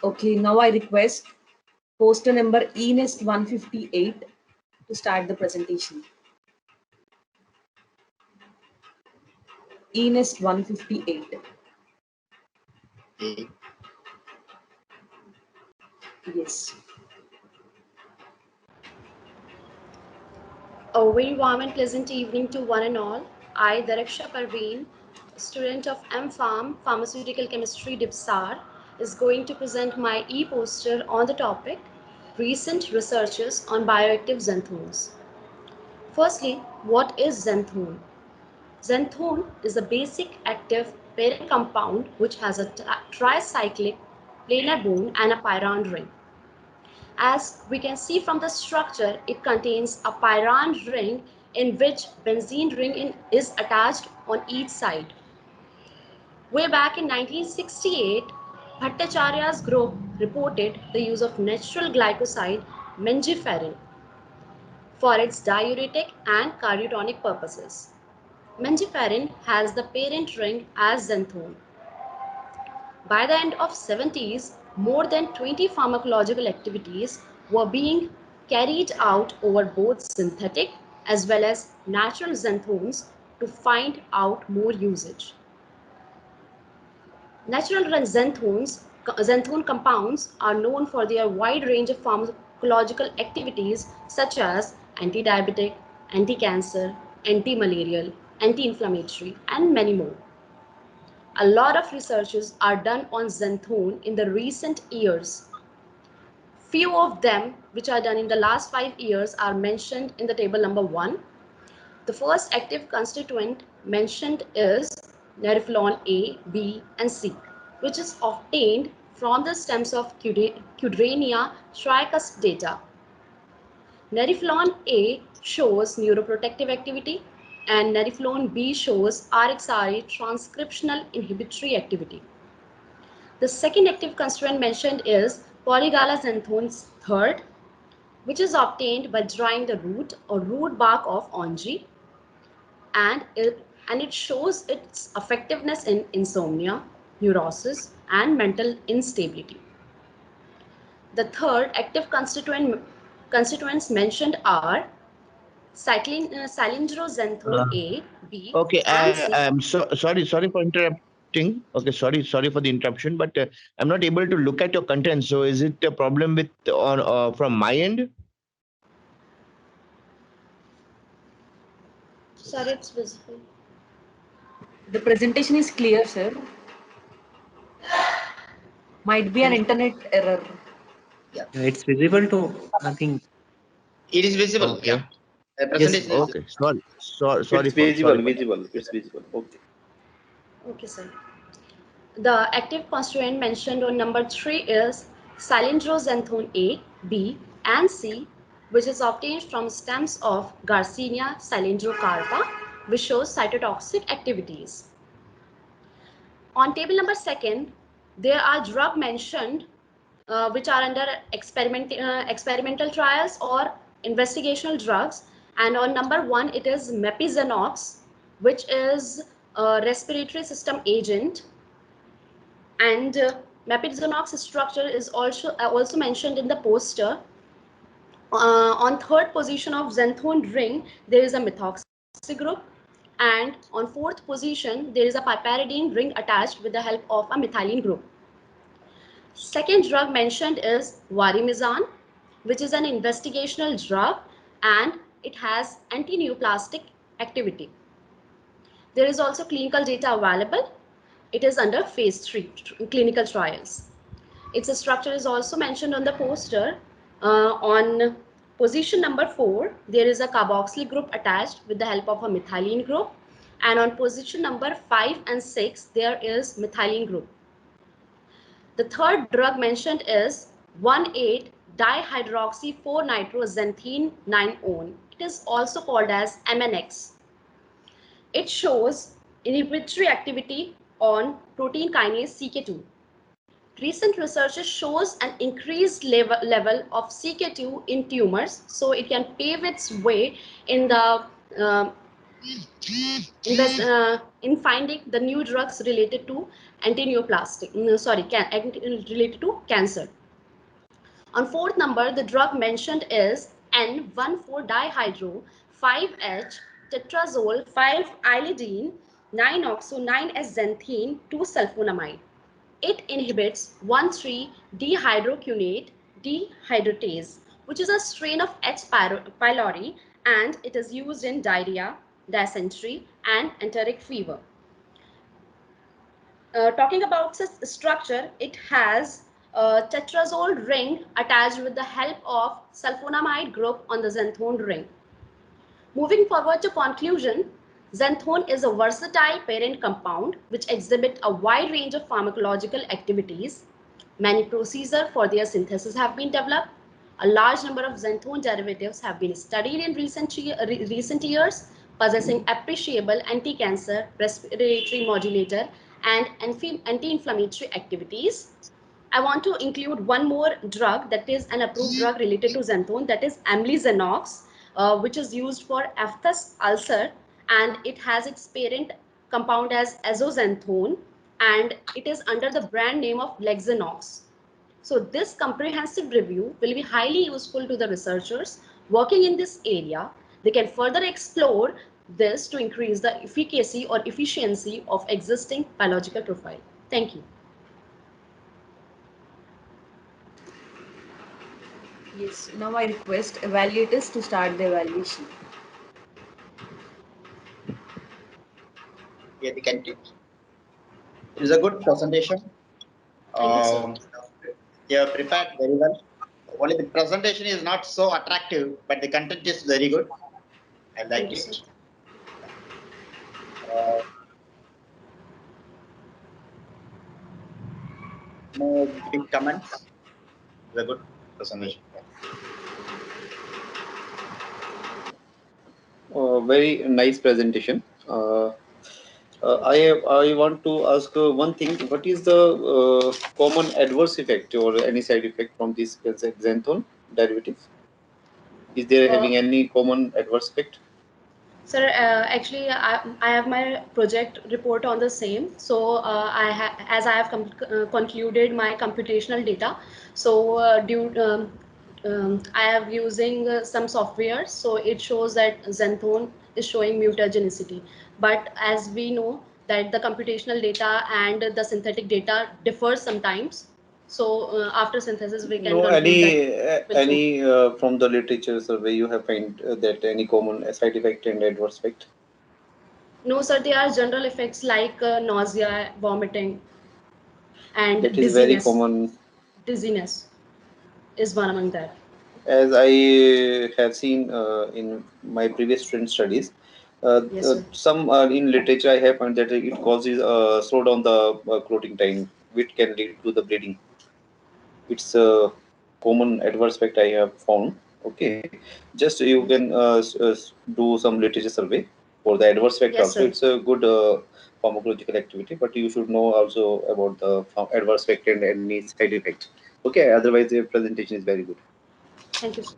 Okay, now I request poster number ENEST 158 to start the presentation. ENEST 158. Yes. A very warm and pleasant evening to one and all. I, Daraksha Parveen, student of M.Pharm, Pharmaceutical Chemistry DIPSAR, is going to present my e-poster on the topic Recent Researches on Bioactive Xanthones. Firstly, what is xanthone? Xanthone is a basic active parent compound which has a tricyclic planar bone and a pyran ring. As we can see from the structure, it contains a pyran ring in which benzene ring is attached on each side. Way back in 1968, Bhattacharya's group reported the use of natural glycoside mengiferin for its diuretic and cardiotonic purposes. Mengiferin has the parent ring as xanthone. By the end of 70s, more than 20 pharmacological activities were being carried out over both synthetic as well as natural xanthones to find out more usage. Natural xanthone compounds are known for their wide range of pharmacological activities such as anti-diabetic, anti-cancer, anti-malarial, anti-inflammatory, and many more. A lot of researches are done on xanthone in the recent years. Few of them which are done in the last 5 years are mentioned in the table number 1. The first active constituent mentioned is Neriflon A, B and C, which is obtained from the stems of Cudrenia tricuspidata. Neriflon A shows neuroprotective activity and Neriflon B shows RXRA transcriptional inhibitory activity. The second active constituent mentioned is Polygala xanthone's third, which is obtained by drying the root or root bark of onji, and it shows its effectiveness in insomnia, neurosis, and mental instability. The third active constituents mentioned are cylindroxanthone A, B, Okay, and C. I'm sorry for interrupting. Okay, sorry for the interruption, but I'm not able to look at your content. So, is it a problem with from my end? Sir, it's visible. The presentation is clear, sir. Might be an internet error. Yeah, it's visible to, I think. It is visible. Okay. Yeah. The Yes. presentation is Okay. Sorry It's for visible, that. visible. It's visible. Okay. Okay, sir. The active constituent mentioned on number 3 is cylindroxanthone A, B, and C, which is obtained from stems of Garcinia cylindrocarpa, which shows cytotoxic activities. On table number 2, there are drugs mentioned which are under experimental trials or investigational drugs. And on number 1, it is Mepizenox, which is a respiratory system agent. And Mepizenox structure is also mentioned in the poster. On third position of xanthone ring, there is a methoxy group. And on fourth position, there is a piperidine ring attached with the help of a methylene group. Second drug mentioned is Varimizan, which is an investigational drug and it has anti-neoplastic activity. There is also clinical data available. It is under phase 3 clinical trials. Its structure is also mentioned on the poster. On position number 4, there is a carboxyl group attached with the help of a methylene group. And on position number 5 and 6, there is methylene group. The third drug mentioned is 1,8-dihydroxy-4-nitroxanthene 9-one. It is also called as MNX. It shows inhibitory activity on protein kinase CK2. Recent research shows an increased level of CK2 in tumors, so it can pave its way in the in finding the new drugs related to related to cancer. On fourth number, the drug mentioned is N,1,4-dihydro 5H tetrazole 5-iodine 9-oxo 9-S-xanthine 2-sulfonamide. It inhibits 1,3-dehydroquinate dehydratase, which is a strain of H. pylori, and it is used in diarrhea, dysentery, and enteric fever. Talking about its structure, it has a tetrazole ring attached with the help of sulfonamide group on the xanthone ring. Moving forward to conclusion, xanthone is a versatile parent compound which exhibit a wide range of pharmacological activities. Many procedures for their synthesis have been developed. A large number of xanthone derivatives have been studied in recent years, possessing appreciable anti-cancer, respiratory modulator, and anti-inflammatory activities. I want to include one more drug that is an approved drug related to xanthone, that is amlizanox, which is used for aphthous ulcer, and it has its parent compound as azoxanthone, and it is under the brand name of Lexanox. So this comprehensive review will be highly useful to the researchers working in this area. They can further explore this to increase the efficacy or efficiency of existing biological profile. Thank you. Yes, now I request evaluators to start the evaluation. Yeah, we can take. It is a good presentation. Thank you, sir. You have prepared very well. Only the presentation is not so attractive, but the content is very good. I like Thank you, it. sir. No big comments. It's a good presentation. Very nice presentation. I want to ask one thing. What is the common adverse effect or any side effect from this xanthone derivative? Is there having any common adverse effect? Sir, actually, I have my project report on the same. So as I have concluded my computational data, so I am using some software. So it shows that xanthone is showing mutagenicity. But as we know that the computational data and the synthetic data differ sometimes. So after synthesis, we can No, conclude any from the literature survey you have find that any common side effect and adverse effect? No, sir, there are general effects like nausea, vomiting, and That is very dizziness. common. Dizziness is one among that. As I have seen in my previous student studies, Yes, sir. some in literature I have found that it causes slow down the clotting time, which can lead to the bleeding. It's a common adverse effect I have found. Okay, just you can do some literature survey for the adverse effect Yes, also. sir. It's a good pharmacological activity, but you should know also about the adverse effect and any side effect. Okay, otherwise the presentation is very good. Thank you, sir.